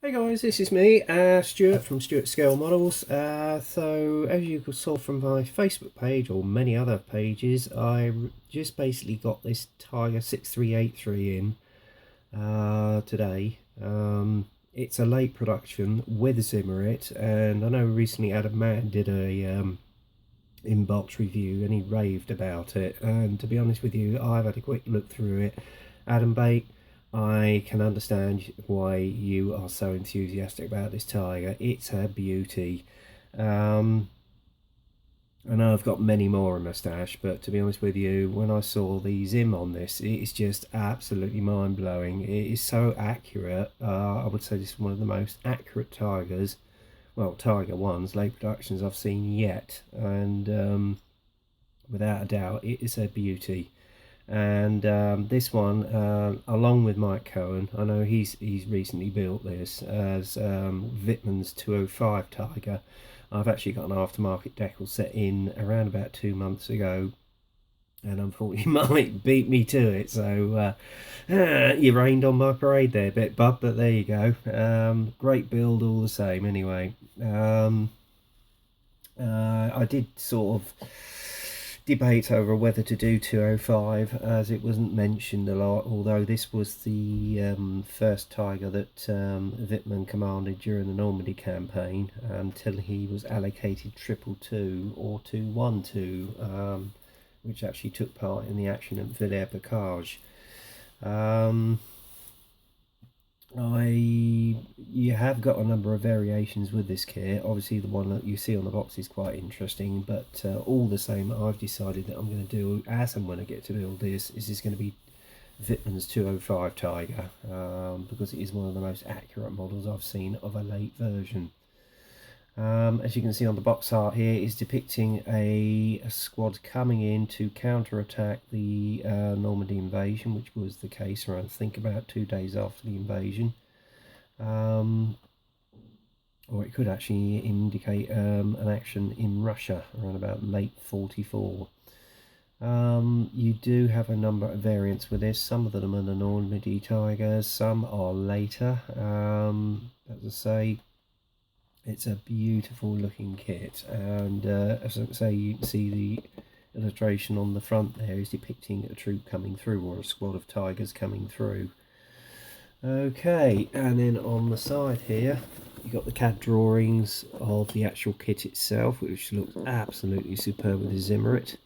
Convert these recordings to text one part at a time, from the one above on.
Hey guys, this is me, Stuart from Stuart Scale Models. So as you saw from my Facebook page or many other pages, I just basically got this Tiger 6383 in today. It's a late production with Zimmerritt, and I know recently Adam Mann did a inbox review and he raved about it, and to be honest with you, I've had a quick look through it. Adam Bate, I can understand why you are so enthusiastic about this Tiger. It's a beauty. I know I've got many more in my stash, but to be honest with you, when I saw the Zim on this, it is just absolutely mind-blowing. It is so accurate. I would say this is one of the most accurate Tigers, well, Tiger ones, late productions I've seen yet, and without a doubt, it is a beauty. And this one, along with Mike Cohen, I know he's recently built this as Wittmann's 205 Tiger. I've actually got an aftermarket decal set in around about 2 months ago, and unfortunately Mike beat me to it, so you rained on my parade there a bit, bud, but there you go. Great build all the same anyway. I did sort of debate over whether to do 205, as it wasn't mentioned a lot, although this was the first Tiger that Wittmann commanded during the Normandy campaign until he was allocated 222 or 212, which actually took part in the action at Villers-Bocage. You have got a number of variations with this kit. Obviously the one that you see on the box is quite interesting, but all the same, I've decided that I'm going to do, as and when I get to build this, is going to be Wittmann's 205 Tiger, because it is one of the most accurate models I've seen of a late version. As you can see on the box art here, is depicting a squad coming in to counter-attack the Normandy invasion, which was the case around, I think, about 2 days after the invasion. Or it could actually indicate an action in Russia around about late 44. You do have a number of variants with this. Some of them are the Normandy Tigers, some are later. As I say, it's a beautiful looking kit, and as I say, you can see the illustration on the front there is depicting a troop coming through, or a squad of Tigers coming through. Okay, and then on the side here you've got the CAD drawings of the actual kit itself, which looks absolutely superb with the Zimmerritt,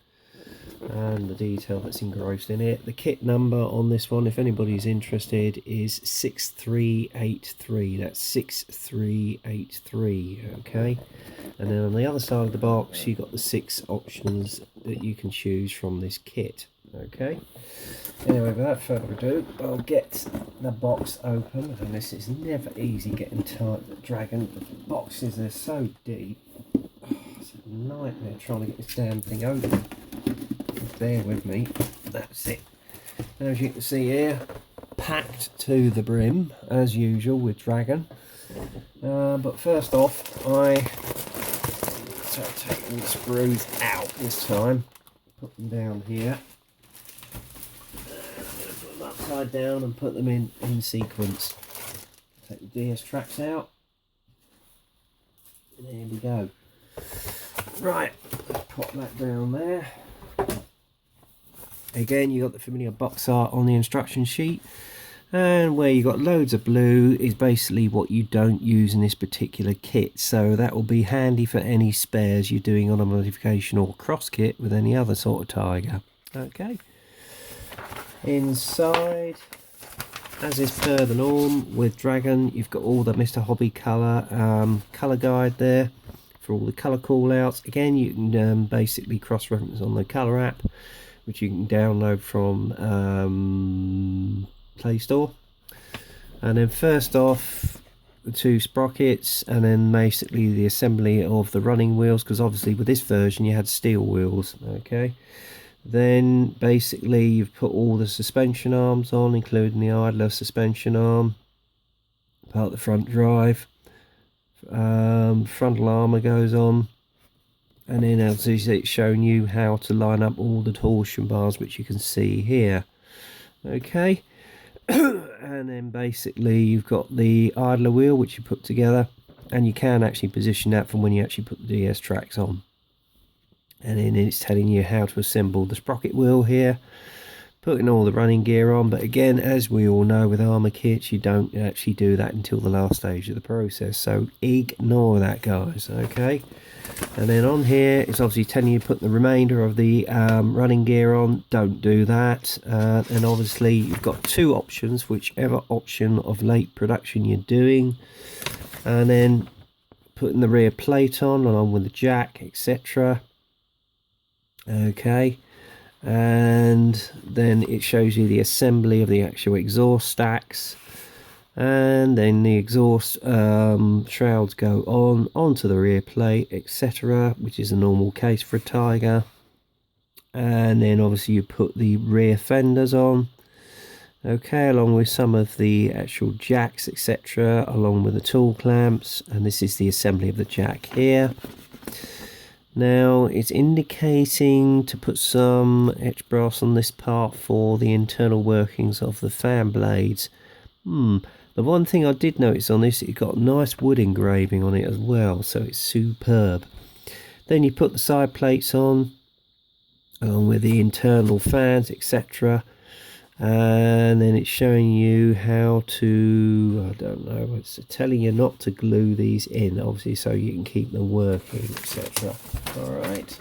and the detail that's engrossed in it. The kit number on this one, if anybody's interested, is 6383. That's 6383. Okay, and then on the other side of the box you've got the 6 options that you can choose from this kit. Okay, anyway, without further ado, I'll get the box open, and this is never easy getting tight. Dragon boxes are so deep. Oh, it's a nightmare trying to get this damn thing open. Bear with me. That's it. And as you can see here, packed to the brim as usual with Dragon. But first off, I take all the screws out this time. Put them down here. I'm going to put them upside down and put them in sequence. Take the DS tracks out. And there we go. Right, let's pop that down there. Again, you got the familiar box art on the instruction sheet, and where you got loads of blue is basically what you don't use in this particular kit, so that will be handy for any spares you're doing on a modification or cross kit with any other sort of Tiger. Okay, inside, as is per the norm with Dragon, you've got all the Mr. Hobby colour guide there for all the colour call outs. Again, you can basically cross-reference on the colour app, which you can download from Play Store. And then first off, the 2 sprockets, and then basically the assembly of the running wheels, because obviously with this version you had steel wheels. Okay, then basically you've put all the suspension arms on, including the idler suspension arm, part of the front drive, frontal armour goes on. And then as it's shown you how to line up all the torsion bars, which you can see here. Okay, And then basically you've got the idler wheel which you put together, and you can actually position that from when you actually put the DS tracks on. And then it's telling you how to assemble the sprocket wheel here, putting all the running gear on. But again, as we all know with armour kits, you don't actually do that until the last stage of the process, so ignore that, guys. Okay, and then on here it's obviously telling you to put the remainder of the running gear on. Don't do that. And obviously you've got two options, whichever option of late production you're doing, and then putting the rear plate on along with the jack, etc. Okay, and then it shows you the assembly of the actual exhaust stacks, and then the exhaust shrouds go onto the rear plate, etc., which is a normal case for a Tiger. And then obviously you put the rear fenders on, okay, along with some of the actual jacks, etc., along with the tool clamps. And this is the assembly of the jack here. Now it's indicating to put some etch brass on this part for the internal workings of the fan blades. The one thing I did notice on this, it got nice wood engraving on it as well, so it's superb. Then you put the side plates on along with the internal fans, etc. And then it's showing you how to, I don't know, it's telling you not to glue these in, obviously, so you can keep them working, etc. Alright,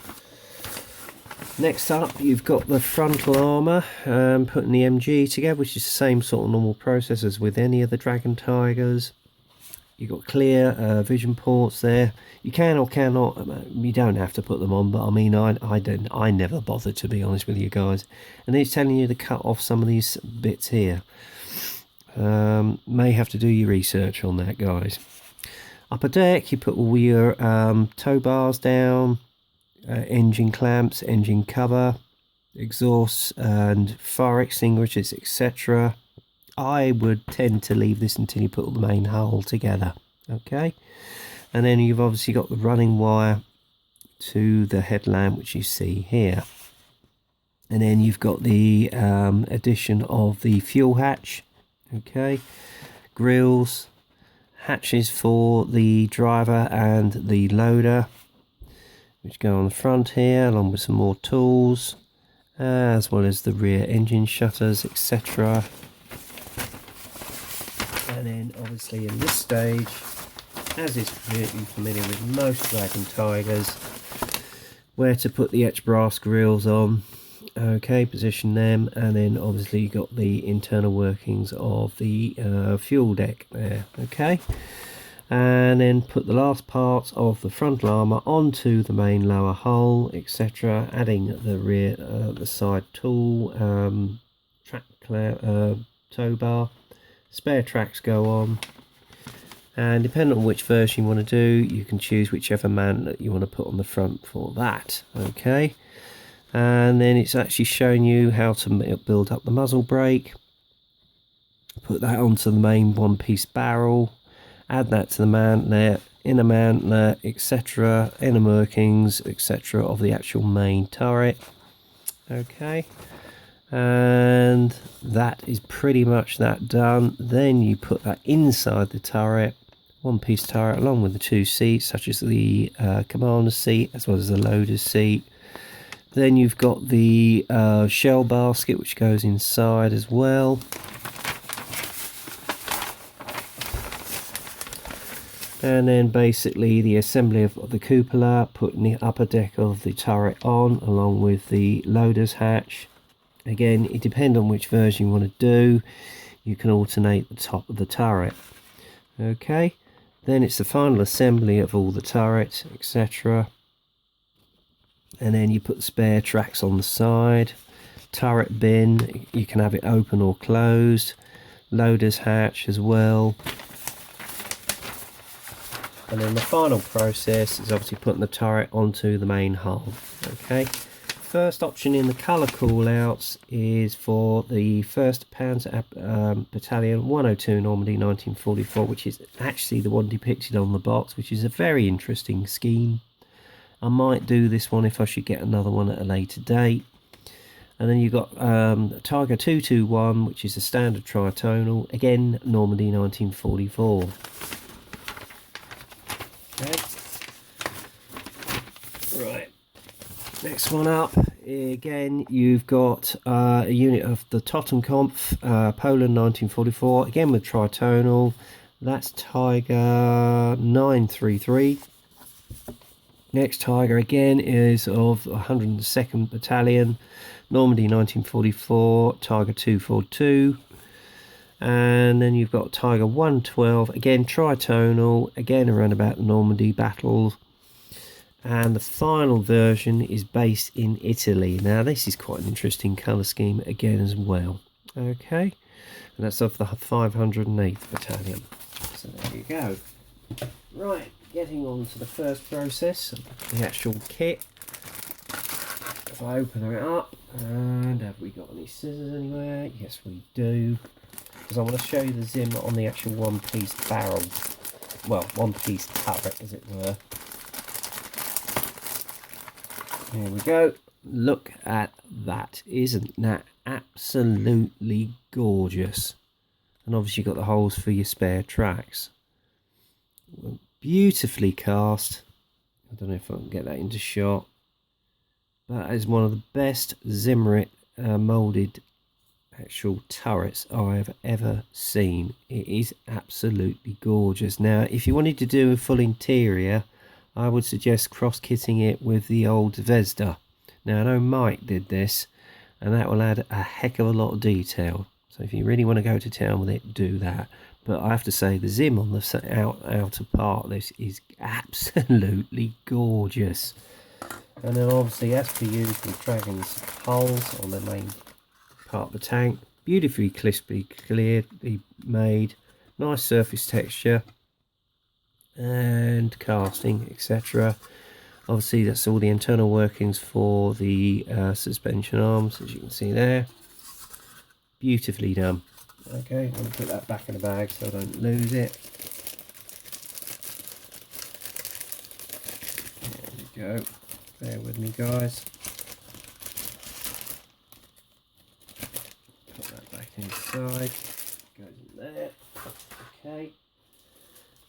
next up you've got the frontal armour, putting the MG together, which is the same sort of normal process as with any of the Dragon Tigers. You've got clear vision ports there. You can or cannot, you don't have to put them on, but I mean, I never bothered, to be honest with you guys. And then it's telling you to cut off some of these bits here. May have to do your research on that, guys. Upper deck, you put all your tow bars down, engine clamps, engine cover, exhausts and fire extinguishers, etc. I would tend to leave this until you put all the main hull together. Okay, and then you've obviously got the running wire to the headlamp, which you see here. And then you've got the addition of the fuel hatch, okay, grills, hatches for the driver and the loader, which go on the front here, along with some more tools, as well as the rear engine shutters, etc. And then obviously in this stage, as is completely familiar with most Dragon Tigers, where to put the etch brass grills on. Okay, position them, and then obviously you got the internal workings of the fuel deck there. Okay, and then put the last parts of the frontal armour onto the main lower hull, etc., adding the rear the side tool, track tow bar. Spare tracks go on, and depending on which version you want to do, you can choose whichever mount that you want to put on the front for that. Okay, and then it's actually showing you how to build up the muzzle brake, put that onto the main one-piece barrel, add that to the mantlet, inner mantlet, etc., inner workings, etc., of the actual main turret. Okay, and that is pretty much that done. Then you put that inside the turret, one-piece turret, along with the two seats, such as the commander's seat as well as the loader's seat. Then you've got the shell basket, which goes inside as well. And then basically the assembly of the cupola, putting the upper deck of the turret on, along with the loader's hatch. Again, it depends on which version you want to do. You can alternate the top of the turret. Okay, then it's the final assembly of all the turrets, etc. And then you put the spare tracks on the side. Turret bin, you can have it open or closed. Loader's hatch as well. And then the final process is obviously putting the turret onto the main hull. Okay, first option in the colour callouts is for the 1st Panzer Battalion 102 Normandy 1944, which is actually the one depicted on the box, which is a very interesting scheme. I might do this one if I should get another one at a later date. And then you've got Tiger 221, which is a standard tritonal, again Normandy 1944. Okay. Right, next one up, again you've got a unit of the Totenkopf, Poland 1944, again with tritonal. That's Tiger 933. Next Tiger again is of 102nd Battalion, Normandy 1944, Tiger 242. And then you've got Tiger 112, again tritonal, again around about the Normandy battles. And the final version is based in Italy. Now this is quite an interesting colour scheme again as well. Okay, and that's of the 508th Battalion. So there you go. Right, getting on to the first process, the actual kit. If I open it up, and have we got any scissors anywhere? Yes we do, because I want to show you the Zim on the actual one-piece barrel, well, one-piece turret as it were. Here we go. Look at that. Isn't that absolutely gorgeous? And obviously you've got the holes for your spare tracks. Beautifully cast. I don't know if I can get that into shot. That is one of the best Zimmerritt moulded actual turrets I've ever seen. It is absolutely gorgeous. Now, if you wanted to do a full interior, I would suggest cross-kitting it with the old Zvezda. Now, I know Mike did this, and that will add a heck of a lot of detail. So if you really want to go to town with it, do that. But I have to say, the Zim on the outer part of this is absolutely gorgeous. And then obviously, as per usual, Dragon's holes on the main part of the tank. Beautifully crisply clearly made. Nice surface texture. And casting, etc. Obviously, that's all the internal workings for the suspension arms, as you can see there. Beautifully done. Okay, I'm going to put that back in the bag so I don't lose it. There we go. Bear with me, guys. Put that back inside. Goes in there. Okay.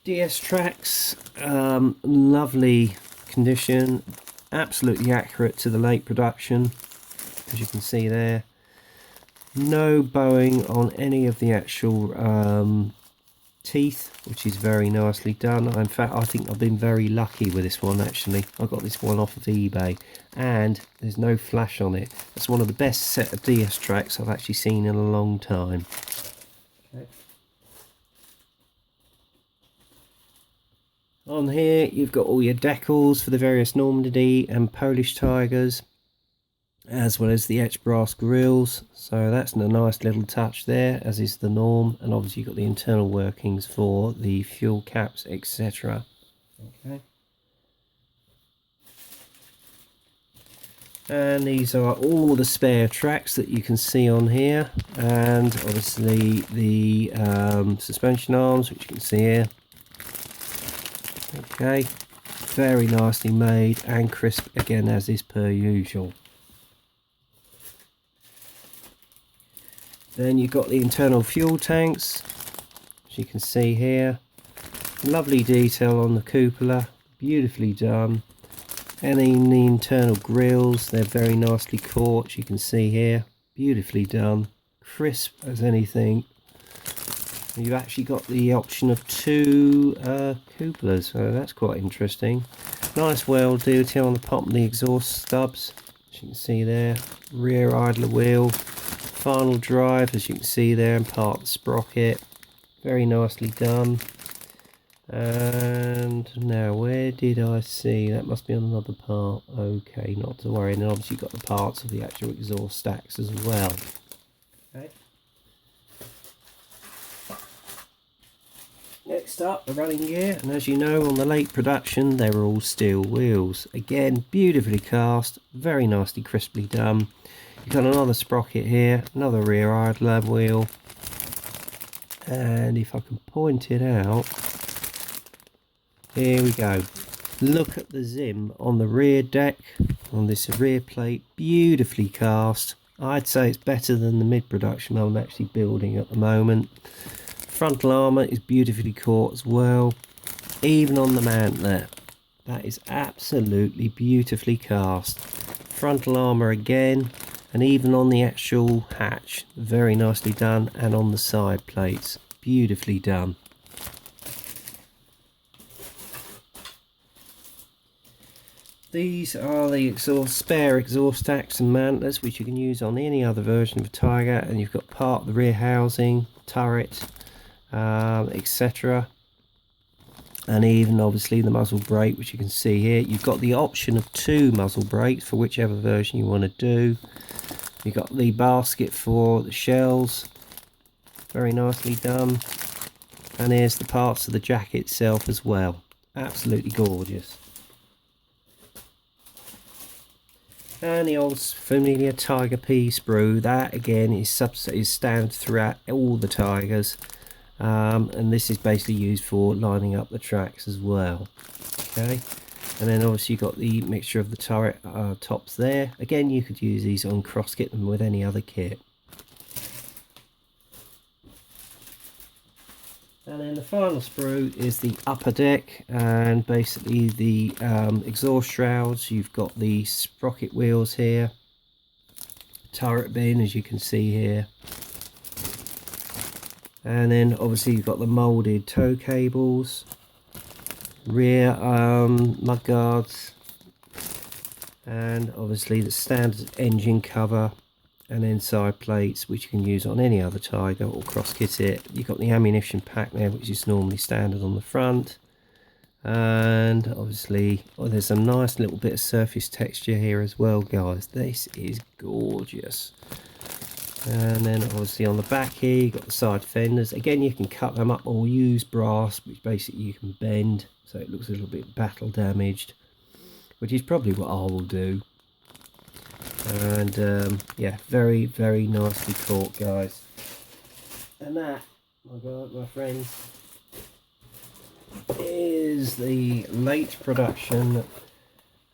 DS tracks, lovely condition, absolutely accurate to the late production, as you can see there. No bowing on any of the actual teeth, which is very nicely done. In fact, I think I've been very lucky with this one actually. I got this one off of eBay, and there's no flash on it. It's one of the best set of DS tracks I've actually seen in a long time. Okay. On here you've got all your decals for the various Normandy and Polish Tigers, as well as the etched brass grills, so that's a nice little touch there, as is the norm. And obviously you've got the internal workings for the fuel caps, etc. Okay. And these are all the spare tracks that you can see on here, and obviously the suspension arms, which you can see here. Okay, very nicely made and crisp again, as is per usual. Then you've got the internal fuel tanks, as you can see here. Lovely detail on the cupola, beautifully done. And in the internal grills, they're very nicely caught, as you can see here. Beautifully done, crisp as anything. You've actually got the option of two cupolas, so that's quite interesting. Nice weld detail on the top of the exhaust stubs, as you can see there. Rear idler wheel. Final drive, as you can see there, and part of the sprocket. Very nicely done. And now, where did I see? That must be on another part. Okay, not to worry. And then obviously you've got the parts of the actual exhaust stacks as well. Okay. Next up, the running gear. And as you know, on the late production, they were all steel wheels. Again, beautifully cast, very nicely crisply done. You've got another sprocket here, another rear idler wheel, and if I can point it out, here we go. Look at the Zim on the rear deck, on this rear plate, beautifully cast. I'd say it's better than the mid-production I'm actually building at the moment. Frontal armour is beautifully caught as well, even on the mantlet. That is absolutely beautifully cast. Frontal armour again, and even on the actual hatch, very nicely done, and on the side plates, beautifully done. These are the spare exhaust stacks and mantlets which you can use on any other version of a Tiger, and you've got part of the rear housing, turret, etc. And even obviously the muzzle brake, which you can see here. You've got the option of 2 muzzle brakes for whichever version you want to do. You've got the basket for the shells, very nicely done. And here's the parts of the jacket itself as well, absolutely gorgeous. And the old familiar Tiger P sprue, that again is standard throughout all the Tigers, and this is basically used for lining up the tracks as well. Okay, and then obviously you've got the mixture of the turret tops there. Again, you could use these on cross kit them with any other kit. And then the final sprue is the upper deck, and basically the exhaust shrouds. You've got the sprocket wheels here, turret bin as you can see here, and then obviously you've got the moulded tow cables, rear mudguards, and obviously the standard engine cover, and then side plates which you can use on any other Tiger or cross kit it. You've got the ammunition pack there, which is normally standard on the front, and obviously there's a nice little bit of surface texture here as well, guys. This is gorgeous. And then obviously on the back here you've got the side fenders. Again, you can cut them up or use brass, which basically you can bend so it looks a little bit battle damaged, which is probably what I will do. And yeah, very nicely caught, guys. And that, my friends, is the late production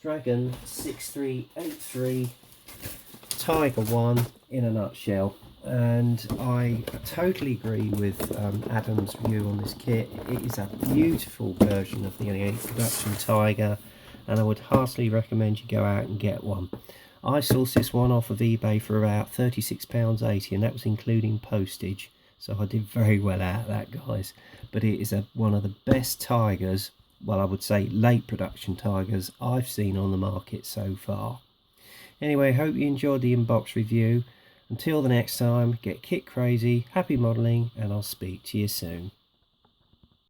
Dragon 6383 Tiger 1 in a nutshell. And I totally agree with Adam's view on this kit. It is a beautiful version of the late production Tiger, and I would heartily recommend you go out and get one. I sourced this one off of eBay for about £36.80, and that was including postage, so I did very well out of that, guys. But it is one of the best Tigers, well, I would say late production Tigers I've seen on the market so far. Anyway, hope you enjoyed the inbox review. Until the next time, get kit crazy, happy modelling, and I'll speak to you soon.